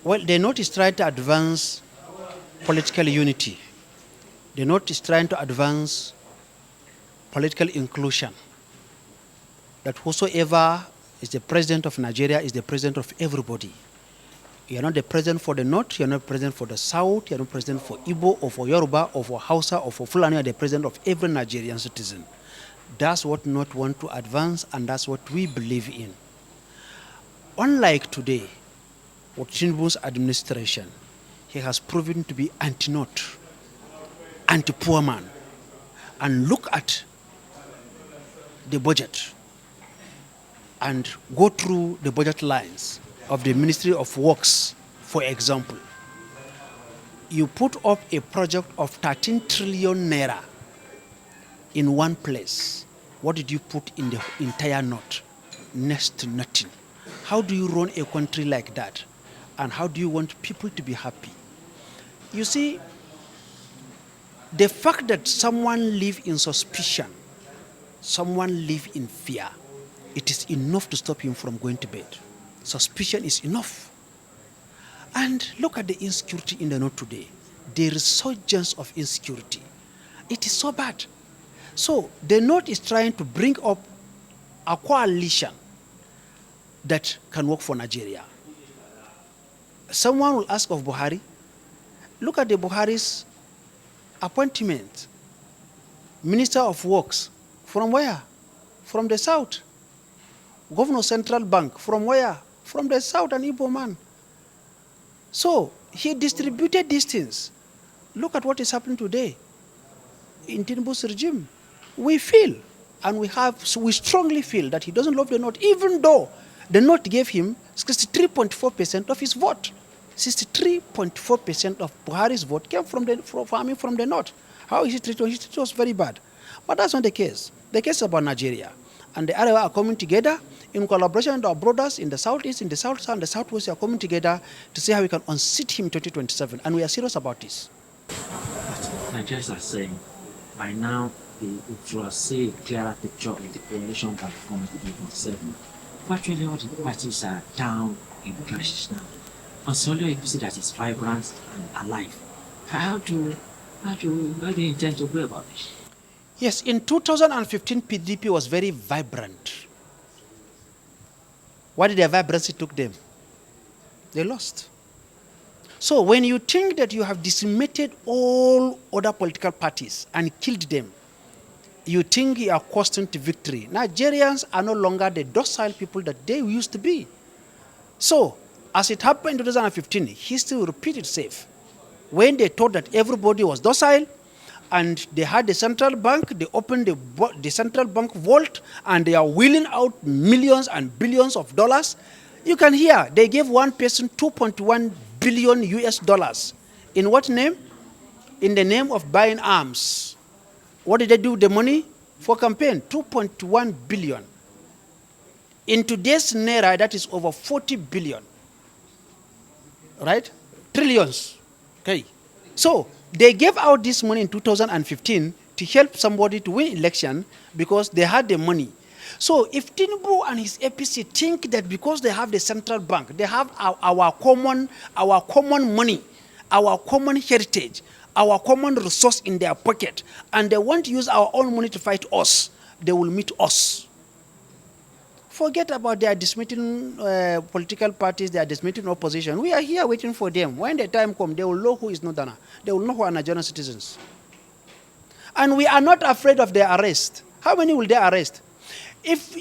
Well, the North is trying to advance political unity. The North is trying to advance political inclusion. That whosoever is the president of Nigeria is the president of everybody. You are not the president for the North, you are not president for the South, you are not president for Igbo or for Yoruba or for Hausa or for Fulani, you are the president of every Nigerian citizen. That's what North want to advance, and that's what we believe in. Unlike today, with TINUBU's administration, he has proven to be anti-North, anti-poor man. And look at the budget and go through the budget lines of the Ministry of Works, for example. You put up a project of 13 trillion naira in one place. What did you put in the entire North? Next to nothing. How do you run a country like that? And how do you want people to be happy? You see, the fact that someone lives in suspicion, someone lives in fear, it is enough to stop him from going to bed. Suspicion is enough. And look at the insecurity in the North today. The resurgence of insecurity. It is so bad. So the North is trying to bring up a coalition that can work for Nigeria. Someone will ask of Buhari, look at the Buhari's appointment. Minister of Works, from where? From the South. Governor of Central Bank, from where? From the South, an Igbo man. So he distributed these things. Look at what is happening today in TINUBU's regime. We feel, and we strongly feel that he doesn't love the North, even though the North gave him 63.4% of his vote. 63.4% of Buhari's vote came from the North. How is it treated? It was very bad. But that's not the case. The case is about Nigeria. And the Arewa are coming together in collaboration with our brothers in the Southeast, in the South and the Southwest. Are coming together to see how we can unseat him in 2027. And we are serious about this. Nigerians are saying, by now, it will see a clearer picture of the coalition that will come in 2027. Virtually all the parties are down in clashes now. And solely a PC that is vibrant and alive. How do you intend to go about this? Yes, in 2015, PDP was very vibrant. Why did their vibrancy took them? They lost. So when you think that you have decimated all other political parties and killed them, you think you are costing to victory. Nigerians are no longer the docile people that they used to be. So, as it happened in 2015, history will repeat itself. When they thought that everybody was docile, and they had the central bank, they opened the central bank vault, and they are wheeling out millions and billions of dollars. You can hear they gave one person 2.1 billion US dollars. In what name? In the name of buying arms. What did they do with the money? For campaign, 2.1 billion. In today's naira, that is over 40 billion. Right? Trillions. Okay. So, they gave out this money in 2015 to help somebody to win election because they had the money. So if TINUBU and his APC think that because they have the central bank, they have our common money, our common heritage, our common resource in their pocket, and they want to use our own money to fight us, they will meet us. Forget about their dismissing political parties, their dismissing opposition. We are here waiting for them. When the time comes, they will know who is Northerner. They will know who are Nigerian citizens. And we are not afraid of their arrest. How many will they arrest? If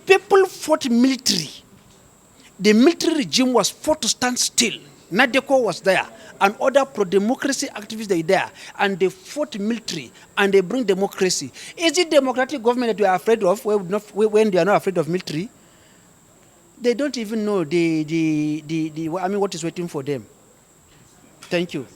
people fought military, the military regime was forced to stand still. Nadeko was there, and other pro-democracy activists are there, and they fought military, and they bring democracy. Is it democratic government that we are afraid of when they are not afraid of military? They don't even know what is waiting for them. Thank you.